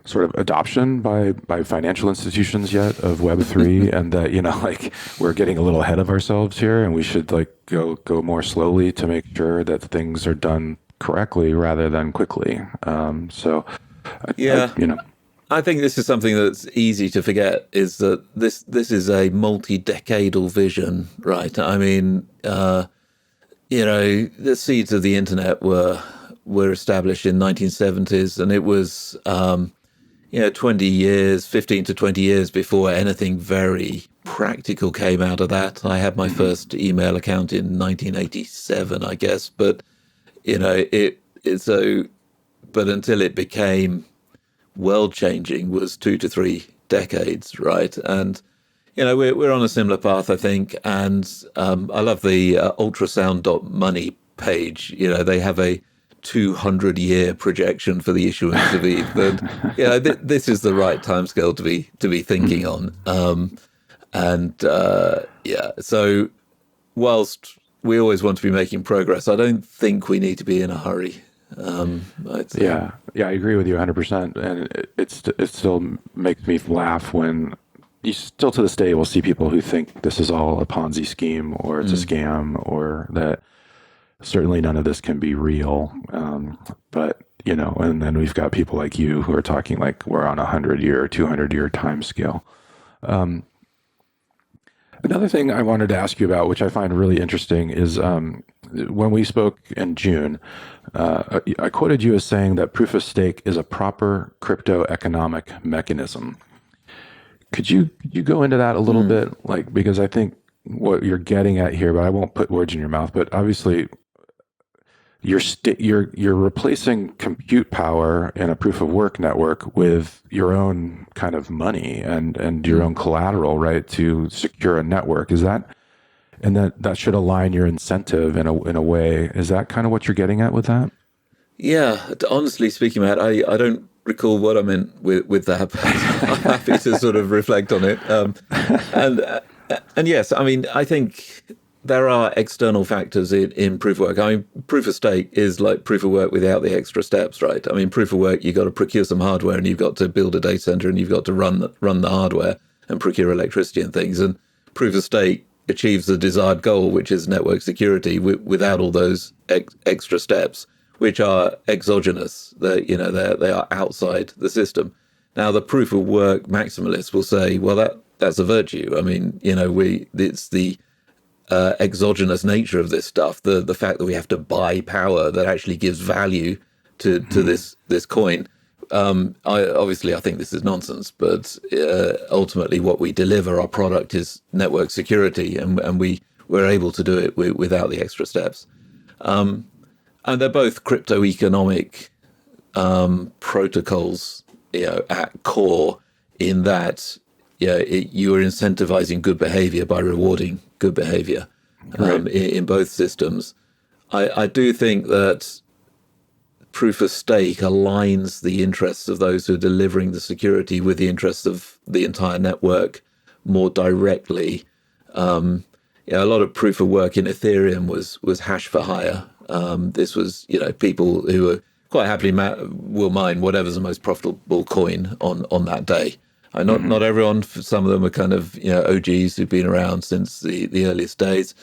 sort of adoption by financial institutions yet of Web3, and that we're getting a little ahead of ourselves here, and we should go more slowly to make sure that things are done correctly rather than quickly. I think this is something that's easy to forget, is that this is a multi-decadal vision, right? I mean, the seeds of the internet were established in 1970s, and it was 15 to 20 years before anything very practical came out of that. I had my first email account in 1987, I guess, but but until it became world changing was 2 to 3 decades, right? And we're on a similar path, I think. And I love the ultrasound.money page. They have a 200-year projection for the issuance of ETH. And this is the right timescale to be thinking on. So whilst we always want to be making progress, I don't think we need to be in a hurry. Yeah, I agree with you 100%. And it still makes me laugh when you still to this day will see people who think this is all a Ponzi scheme, or it's a scam, or that certainly none of this can be real. But and then we've got people like you who are talking like we're on 100-year or 200-year time scale. Another thing I wanted to ask you about, which I find really interesting, is when we spoke in June, I quoted you as saying that proof of stake is a proper crypto economic mechanism. Could you go into that a little bit? Because I think what you're getting at here, but I won't put words in your mouth, but obviously you're replacing compute power in a proof of work network with your own kind of money and your own collateral, right, to secure a network. Is that, and that should align your incentive in a way. Is that kind of what you're getting at with that? Yeah, honestly speaking, Matt, I don't recall what I meant with that, but I'm happy to sort of reflect on it. And yes, I mean, I think there are external factors in proof of work. I mean, proof of stake is like proof of work without the extra steps, right? I mean, proof of work, you've got to procure some hardware and you've got to build a data center and you've got to run the hardware and procure electricity and things. And proof of stake achieves the desired goal, which is network security, without all those extra steps, which are exogenous. They are outside the system. Now, the proof of work maximalists will say, well, that's a virtue. I mean, it's the exogenous nature of this stuff, the fact that we have to buy power that actually gives value to this coin. I think this is nonsense, but ultimately what we deliver, our product, is network security, and we're able to do it without the extra steps. And they're both crypto economic protocols, at core, in that you are incentivizing good behavior by rewarding good behavior in both systems. I do think that proof of stake aligns the interests of those who are delivering the security with the interests of the entire network more directly. A lot of proof of work in Ethereum was hash for hire. This was, people who are quite happily will mine whatever's the most profitable coin on that day. Not everyone. Some of them are kind of OGs who've been around since the earliest days,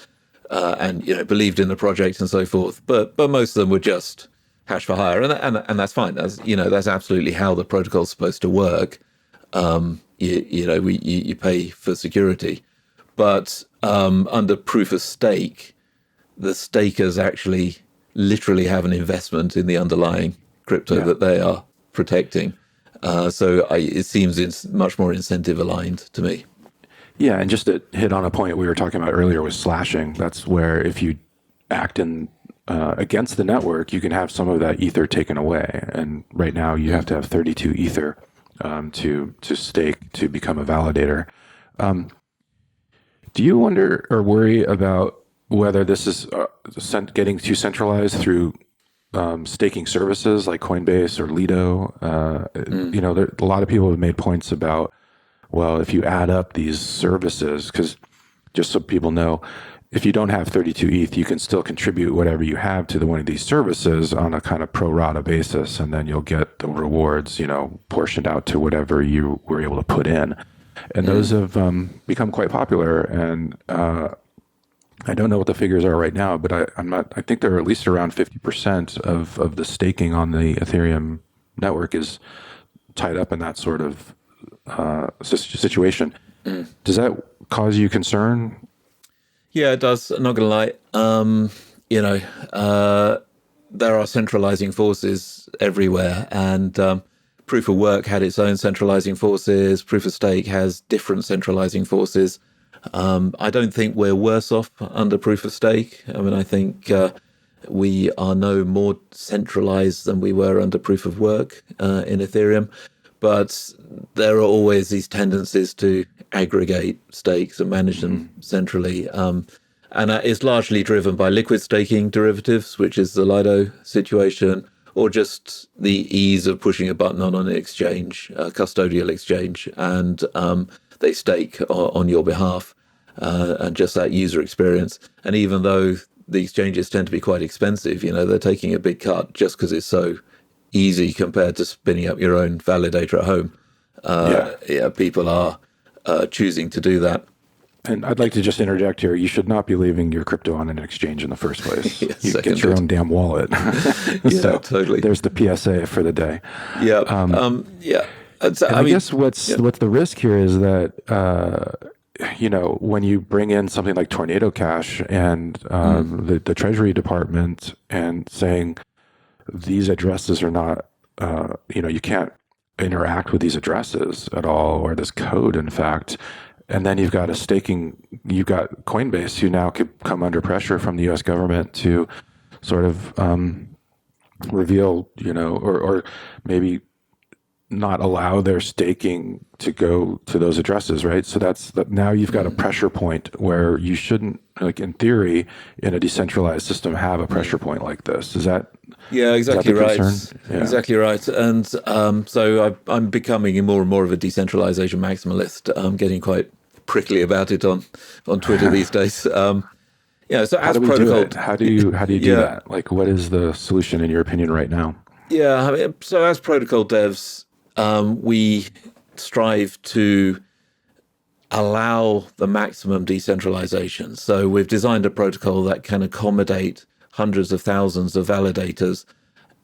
and believed in the project and so forth. But most of them were just hash for hire, and that's fine. That's absolutely how the protocol's supposed to work. You pay for security, but under proof of stake, the stakers actually literally have an investment in the underlying crypto that they are protecting. So it seems much more incentive aligned to me. Yeah, and just to hit on a point we were talking about earlier was slashing. That's where if you act in against the network, you can have some of that ether taken away. And right now you have to have 32 ether to stake to become a validator. Do you wonder or worry about whether this is getting too centralized through staking services like Coinbase or Lido? A lot of people have made points about, well, if you add up these services, because just so people know, if you don't have 32 ETH, you can still contribute whatever you have to one of these services on a kind of pro rata basis, and then you'll get the rewards, portioned out to whatever you were able to put in. And those have become quite popular. And I don't know what the figures are right now, but I think they're at least around 50% of the staking on the Ethereum network is tied up in that sort of situation. Does that cause you concern? Yeah, it does. I'm not going to lie. There are centralizing forces everywhere, and proof of work had its own centralizing forces. Proof of stake has different centralizing forces. I don't think we're worse off under proof of stake. I mean, I think we are no more centralized than we were under proof of work in Ethereum. But there are always these tendencies to aggregate stakes and manage them centrally. And it's largely driven by liquid staking derivatives, which is the Lido situation, or just the ease of pushing a button on an exchange, a custodial exchange, and they stake on your behalf, and just that user experience. And even though the exchanges tend to be quite expensive, they're taking a big cut just because it's so easy compared to spinning up your own validator at home. People are choosing to do that. And I'd like to just interject here. You should not be leaving your crypto on an exchange in the first place. You get your own damn wallet. So totally. There's the PSA for the day. Yeah. I guess what's the risk here is that, when you bring in something like Tornado Cash and the Treasury Department and saying these addresses are not, you can't interact with these addresses at all, or this code, in fact. And then you've got Coinbase, who now could come under pressure from the U.S. government to sort of reveal, or maybe not allow their staking to go to those addresses, right? So now you've got a pressure point where you shouldn't, like in theory, in a decentralized system, have a pressure point like this. Is that? Yeah, exactly right. Yeah. Exactly right. And so I'm becoming more and more of a decentralization maximalist. I'm getting quite prickly about it on Twitter these days. So How as do we protocol, do it? How do you do that? Like, what is the solution in your opinion right now? Yeah, I mean, so as protocol devs, we strive to allow the maximum decentralization. So we've designed a protocol that can accommodate hundreds of thousands of validators,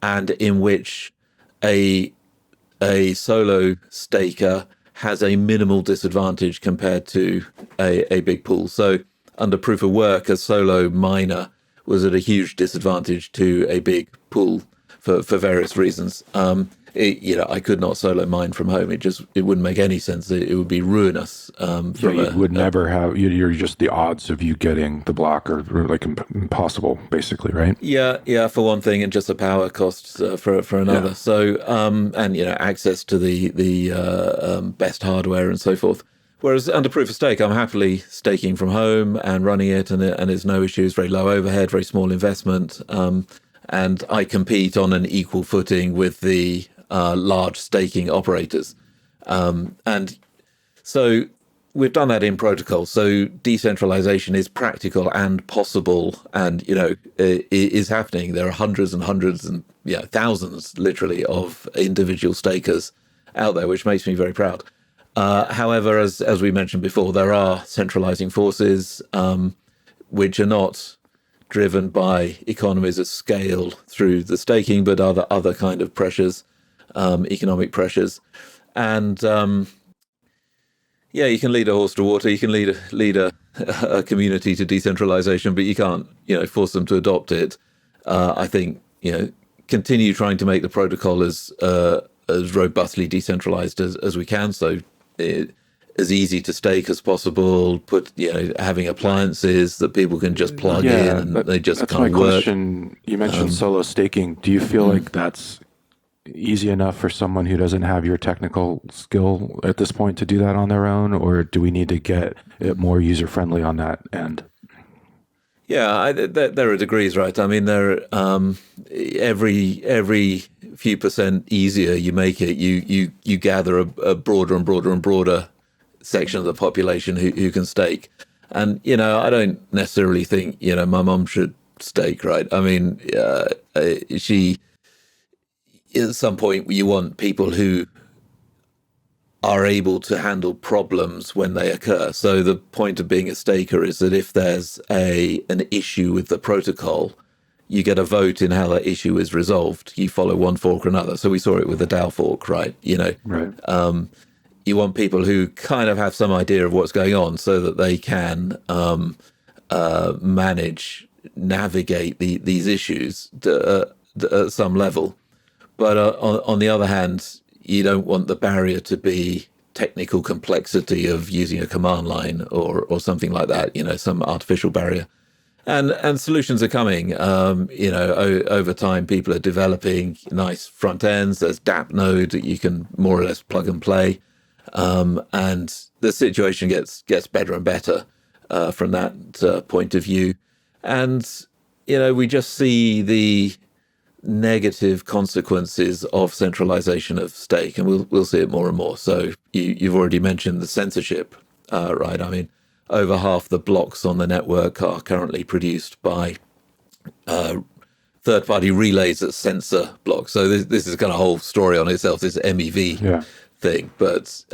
and in which a solo staker has a minimal disadvantage compared to a big pool. So under proof of work, a solo miner was at a huge disadvantage to a big pool for various reasons. I could not solo mine from home. It wouldn't make any sense. It would be ruinous. You would never have. You're just the odds of you getting the block are like impossible, basically, right? Yeah. For one thing, and just the power costs for another. Yeah. So and access to the best hardware and so forth. Whereas under proof of stake, I'm happily staking from home and running it, and it's no issues. Very low overhead, very small investment, and I compete on an equal footing with the large staking operators. And so we've done that in protocol. So decentralization is practical and possible, and it is happening. There are hundreds and hundreds and thousands, literally, of individual stakers out there, which makes me very proud. However, as we mentioned before, there are centralizing forces which are not driven by economies of scale through the staking, but other kind of pressures, economic pressures. And you can lead a horse to water, you can lead a community to decentralization, but you can't force them to adopt it. I think continue trying to make the protocol as robustly decentralized as we can, so as easy to stake as possible. Put having appliances that people can just plug in, and they just kind of work. Question. You mentioned solo staking. Do you feel like that's easy enough for someone who doesn't have your technical skill at this point to do that on their own, or do we need to get it more user friendly on that end? Yeah, there are degrees, right? I mean, there every few percent easier you make it, you gather a broader and broader and broader section of the population who can stake. And I don't necessarily think my mom should stake, right? I mean, she at some point you want people who are able to handle problems when they occur. So the point of being a staker is that if there's an issue with the protocol, you get a vote in how that issue is resolved. You follow one fork or another. So we saw it with the DAO fork, right? Right. You want people who kind of have some idea of what's going on, so that they can navigate these issues at some level. But on the other hand, you don't want the barrier to be technical complexity of using a command line or something like that, some artificial barrier. And solutions are coming. Over time, people are developing nice front ends. There's DApp node that you can more or less plug and play. And the situation gets better and better from that point of view. And, we just see the negative consequences of centralization of stake, and we'll see it more and more. So you've already mentioned the censorship, right? I mean, over half the blocks on the network are currently produced by third-party relays that censor blocks. So this is kind of a whole story on itself, this MEV thing. But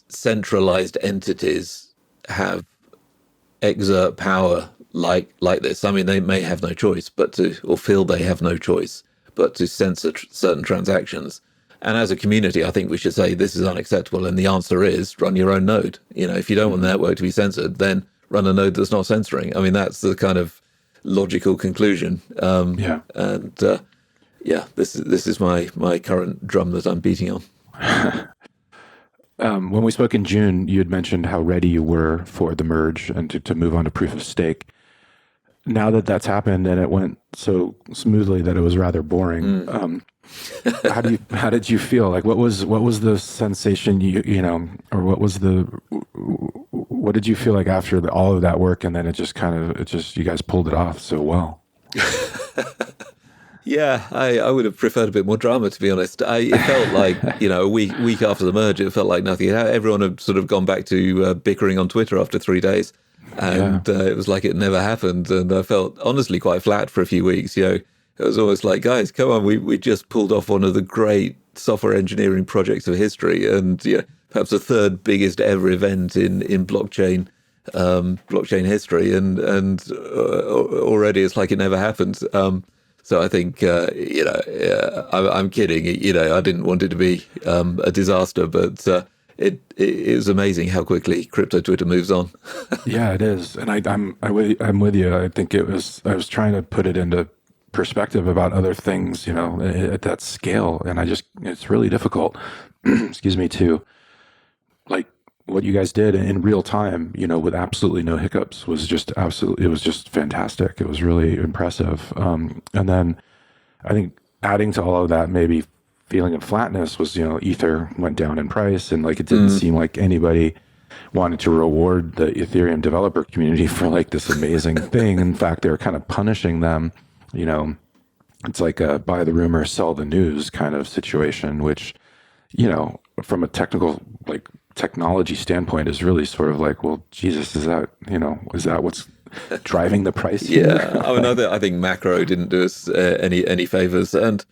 centralized entities exert power like this. I mean, they may have no choice or feel they have no choice but to censor certain transactions. And as a community, I think we should say this is unacceptable. And the answer is run your own node. If you don't want the network to be censored, then run a node that's not censoring. I mean, that's the kind of logical conclusion. This is my current drum that I'm beating on. When we spoke in June, you had mentioned how ready you were for the merge and to move on to proof of stake. Now that that's happened and it went so smoothly that it was rather boring, how did you feel? Like, what was the sensation or what did you feel like after all of that work, and then you guys pulled it off so well? Yeah, I would have preferred a bit more drama, to be honest. It felt like, a week after the merge, it felt like nothing. Everyone had sort of gone back to bickering on Twitter after 3 days. And it was like it never happened. And I felt honestly quite flat for a few weeks. It was almost like, guys, come on, we just pulled off one of the great software engineering projects of history, and perhaps the third biggest ever event in blockchain history, and already it's like it never happened. So I think I'm kidding. I didn't want it to be a disaster, but it was amazing how quickly crypto Twitter moves on. Yeah, it is, and I'm with you. I think I was trying to put it into perspective about other things, at that scale, and it's really difficult. Excuse me, to like what you guys did in real time, with absolutely no hiccups was just fantastic. It was really impressive. And then I think adding to all of that, maybe feeling of flatness was, Ether went down in price, and like it didn't seem like anybody wanted to reward the Ethereum developer community for like this amazing thing. In fact, they were kind of punishing them. It's like a buy the rumor, sell the news kind of situation, which, from a technology standpoint is really sort of like, well, Jesus, is that what's driving the price here? Yeah. I think macro didn't do us any favors. And,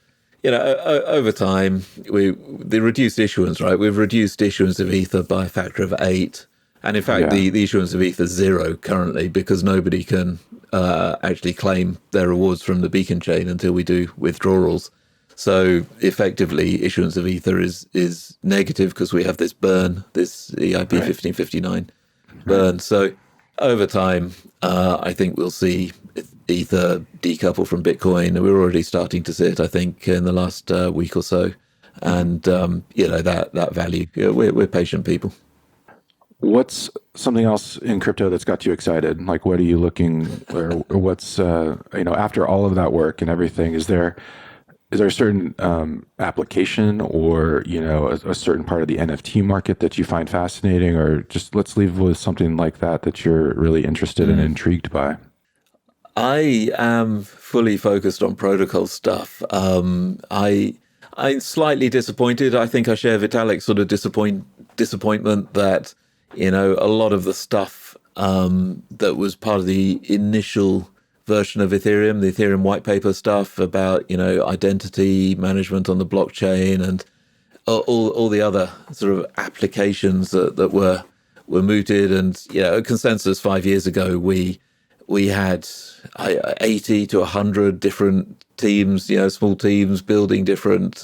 over time, the reduced issuance, right? We've reduced issuance of Ether by a factor of 8. And in fact, the issuance of Ether is 0 currently, because nobody can actually claim their rewards from the beacon chain until we do withdrawals. So effectively, issuance of Ether is negative because we have this burn, this EIP 1559 burn. So over time, I think we'll see Ether decouple from Bitcoin. We're already starting to see it, I think, in the last week or so. And, that value, we're patient people. What's something else in crypto that's got you excited? Like, what are you looking, or what's, after all of that work and everything, is there a certain application or, a certain part of the NFT market that you find fascinating, or just let's leave with something like that you're really interested and intrigued by? I am fully focused on protocol stuff. I'm slightly disappointed. I think I share Vitalik's sort of disappointment that, a lot of the stuff that was part of the initial version of Ethereum, the Ethereum white paper stuff about, identity management on the blockchain and all the other sort of applications that were mooted. And, a consensus 5 years ago, we had 80 to 100 different teams, small teams building different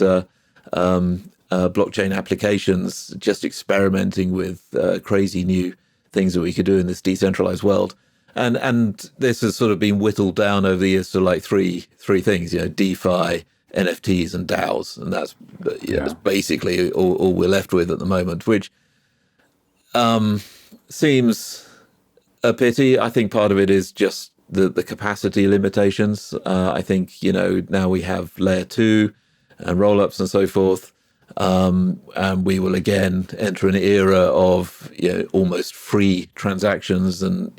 blockchain applications, just experimenting with crazy new things that we could do in this decentralized world. And this has sort of been whittled down over the years to like three things, DeFi, NFTs, and DAOs. And that's basically all we're left with at the moment, which seems a pity. I think part of it is just the capacity limitations. I think, now we have layer 2 and roll-ups and so forth. And we will again enter an era of almost free transactions and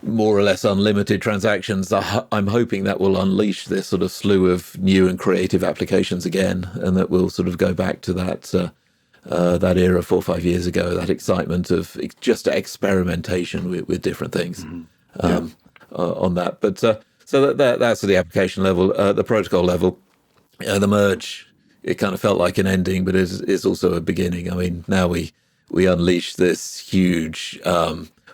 more or less unlimited transactions. I'm hoping that will unleash this sort of slew of new and creative applications again, and that we'll sort of go back to that era 4 or 5 years ago, that excitement of just experimentation with different things on that. But so that's the application level. The protocol level, the merge, it kind of felt like an ending, but it's also a beginning. I mean, now we unleash this huge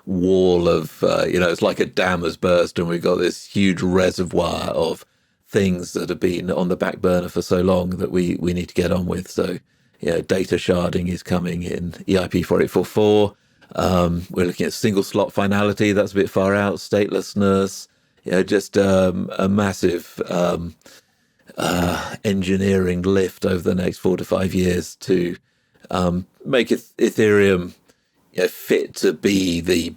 wall of, it's like a dam has burst, and we've got this huge reservoir of things that have been on the back burner for so long that we need to get on with. So, data sharding is coming in EIP 4844. We're looking at single slot finality. That's a bit far out. Statelessness, just a massive engineering lift over the next 4 to 5 years to make Ethereum fit to be the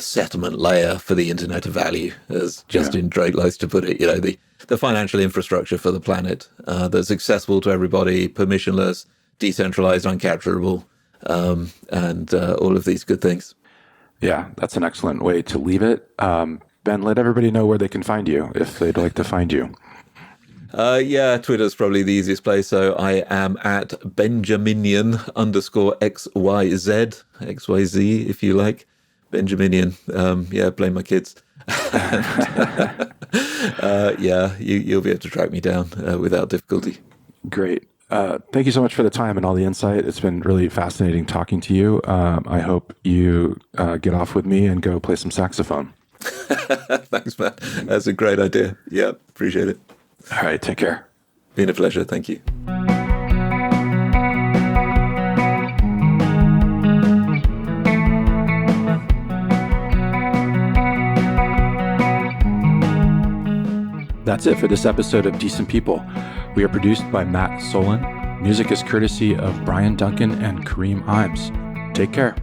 settlement layer for the Internet of Value, as Justin Drake likes to put it. The financial infrastructure for the planet that's accessible to everybody, permissionless, decentralized, uncapturable, and all of these good things. Yeah, that's an excellent way to leave it. Ben, let everybody know where they can find you if they'd like to find you. Twitter's probably the easiest place. So I am at Benjaminian _XYZ, XYZ, if you like. Benjaminian. Blame my kids. You'll be able to track me down without difficulty. Great. Thank you so much for the time and all the insight. It's been really fascinating talking to you. I hope you get off with me and go play some saxophone. Thanks, man. That's a great idea. Yeah, appreciate it. All right, take care. Been a pleasure. Thank you. That's it for this episode of Decent People. We are produced by Matt Solon. Music is courtesy of Brian Duncan and Kareem Imes. Take care.